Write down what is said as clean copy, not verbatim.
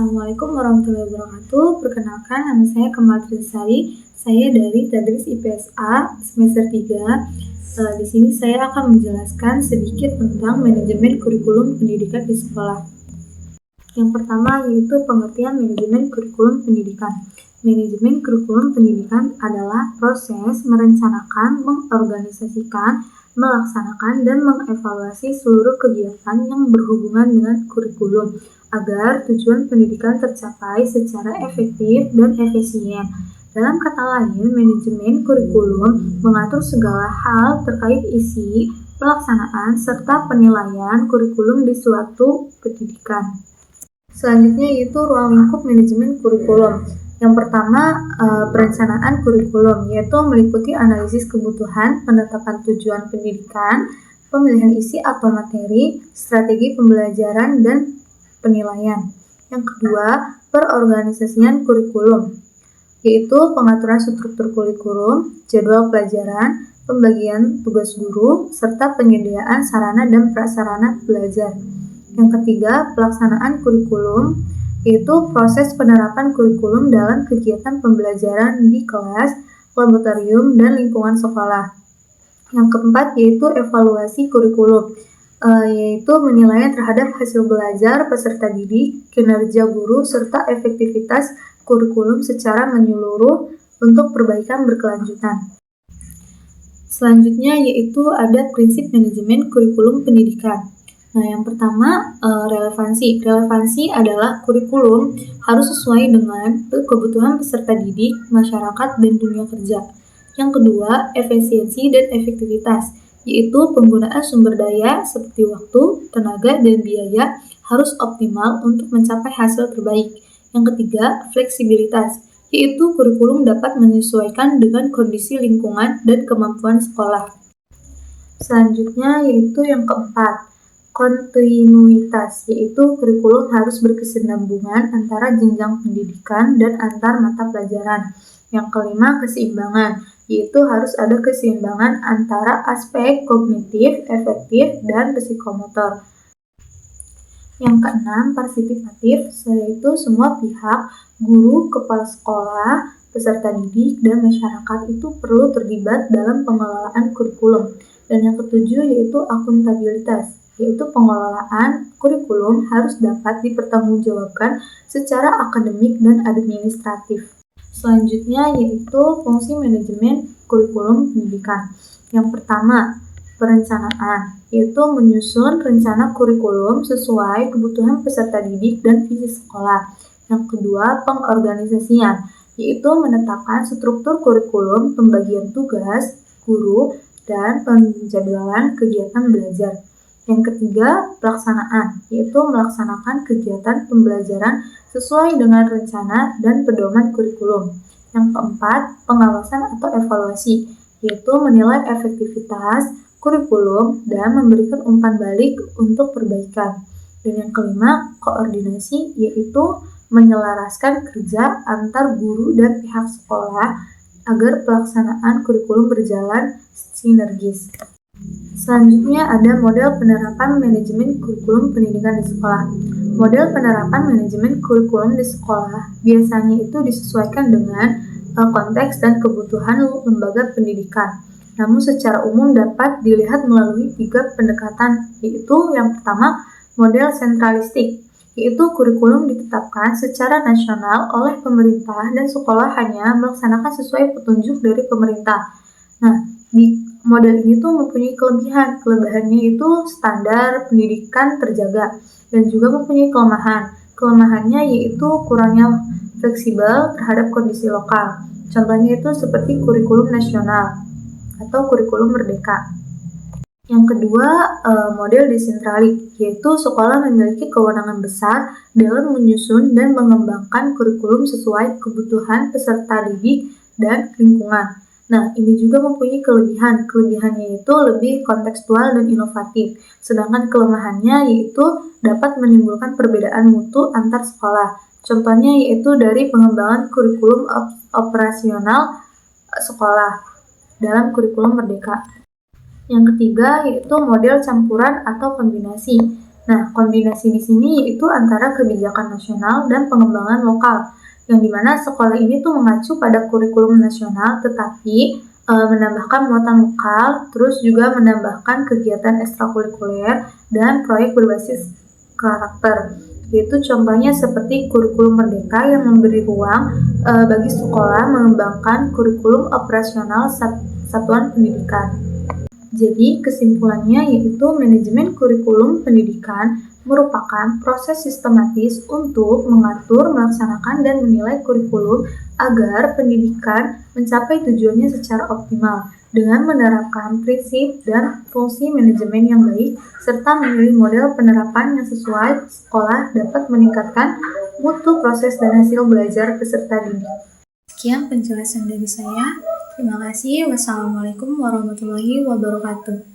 Assalamualaikum warahmatullahi wabarakatuh. Perkenalkan, nama saya Kemal Trisari. Saya dari Tadris IPSA semester 3. Di sini saya akan menjelaskan sedikit tentang manajemen kurikulum pendidikan di sekolah. Yang pertama yaitu pengertian manajemen kurikulum pendidikan. Manajemen kurikulum pendidikan adalah proses merencanakan, mengorganisasikan, melaksanakan, dan mengevaluasi seluruh kegiatan yang berhubungan dengan kurikulum agar tujuan pendidikan tercapai secara efektif dan efisien. Dalam kata lain, manajemen kurikulum mengatur segala hal terkait isi, pelaksanaan, serta penilaian kurikulum di suatu pendidikan. Selanjutnya yaitu ruang lingkup manajemen kurikulum. Yang pertama, perencanaan kurikulum, yaitu meliputi analisis kebutuhan, penetapan tujuan pendidikan, pemilihan isi atau materi, strategi pembelajaran, dan penilaian. Yang kedua, perorganisasian kurikulum, yaitu pengaturan struktur kurikulum, jadwal pelajaran, pembagian tugas guru, serta penyediaan sarana dan prasarana belajar. Yang ketiga, pelaksanaan kurikulum, yaitu proses penerapan kurikulum dalam kegiatan pembelajaran di kelas, laboratorium, dan lingkungan sekolah. Yang keempat, yaitu evaluasi kurikulum, yaitu penilaian terhadap hasil belajar peserta didik, kinerja guru, serta efektivitas kurikulum secara menyeluruh untuk perbaikan berkelanjutan. Selanjutnya yaitu ada prinsip manajemen kurikulum pendidikan. Nah, yang pertama, relevansi. Relevansi adalah kurikulum harus sesuai dengan kebutuhan peserta didik, masyarakat, dan dunia kerja. Yang kedua, efisiensi dan efektivitas, yaitu penggunaan sumber daya seperti waktu, tenaga, dan biaya harus optimal untuk mencapai hasil terbaik. Yang ketiga, fleksibilitas, yaitu kurikulum dapat menyesuaikan dengan kondisi lingkungan dan kemampuan sekolah. Selanjutnya yaitu yang keempat, kontinuitas, yaitu kurikulum harus berkesinambungan antara jenjang pendidikan dan antar mata pelajaran. Yang kelima, keseimbangan, yaitu harus ada keseimbangan antara aspek kognitif, efektif, dan psikomotor. Yang keenam, partisipatif, yaitu semua pihak, guru, kepala sekolah, peserta didik, dan masyarakat itu perlu terlibat dalam pengelolaan kurikulum. Dan yang ketujuh yaitu akuntabilitas, yaitu pengelolaan kurikulum harus dapat dipertanggungjawabkan secara akademik dan administratif. Selanjutnya yaitu fungsi manajemen kurikulum pendidikan. Yang pertama, perencanaan, yaitu menyusun rencana kurikulum sesuai kebutuhan peserta didik dan visi sekolah. Yang kedua, pengorganisasian, yaitu menetapkan struktur kurikulum, pembagian tugas guru, dan penjadwalan kegiatan belajar. Yang ketiga, pelaksanaan, yaitu melaksanakan kegiatan pembelajaran sesuai dengan rencana dan pedoman kurikulum. Yang keempat, pengawasan atau evaluasi, yaitu menilai efektivitas kurikulum dan memberikan umpan balik untuk perbaikan. Dan yang kelima, koordinasi, yaitu menyelaraskan kerja antar guru dan pihak sekolah agar pelaksanaan kurikulum berjalan sinergis. Selanjutnya ada model penerapan manajemen kurikulum pendidikan di sekolah. Model penerapan manajemen kurikulum di sekolah biasanya itu disesuaikan dengan konteks dan kebutuhan lembaga pendidikan. Namun secara umum dapat dilihat melalui 3 pendekatan, yaitu yang pertama, model sentralistik, yaitu kurikulum ditetapkan secara nasional oleh pemerintah dan sekolah hanya melaksanakan sesuai petunjuk dari pemerintah. Nah, di model ini tuh mempunyai kelebihan. Kelebihannya itu standar pendidikan terjaga dan juga mempunyai kelemahan. Kelemahannya yaitu kurangnya fleksibel terhadap kondisi lokal. Contohnya itu seperti kurikulum nasional atau kurikulum merdeka. Yang kedua, model desentralik, yaitu sekolah memiliki kewenangan besar dalam menyusun dan mengembangkan kurikulum sesuai kebutuhan peserta didik dan lingkungan. Nah, ini juga mempunyai kelebihan. Kelebihannya itu lebih kontekstual dan inovatif. Sedangkan kelemahannya yaitu dapat menimbulkan perbedaan mutu antar sekolah. Contohnya yaitu dari pengembangan kurikulum operasional sekolah dalam kurikulum merdeka. Yang ketiga yaitu model campuran atau kombinasi, Nah, kombinasi di sini yaitu antara kebijakan nasional dan pengembangan lokal, yang dimana sekolah ini tuh mengacu pada kurikulum nasional tetapi menambahkan muatan lokal, terus juga menambahkan kegiatan ekstrakurikuler dan proyek berbasis karakter. Yaitu contohnya seperti kurikulum merdeka yang memberi ruang bagi sekolah mengembangkan kurikulum operasional satuan pendidikan. Jadi, kesimpulannya yaitu manajemen kurikulum pendidikan merupakan proses sistematis untuk mengatur, melaksanakan, dan menilai kurikulum agar pendidikan mencapai tujuannya secara optimal dengan menerapkan prinsip dan fungsi manajemen yang baik serta memilih model penerapan yang sesuai. Sekolah dapat meningkatkan mutu proses dan hasil belajar peserta didik. Sekian penjelasan dari saya. Terima kasih. Wassalamualaikum warahmatullahi wabarakatuh.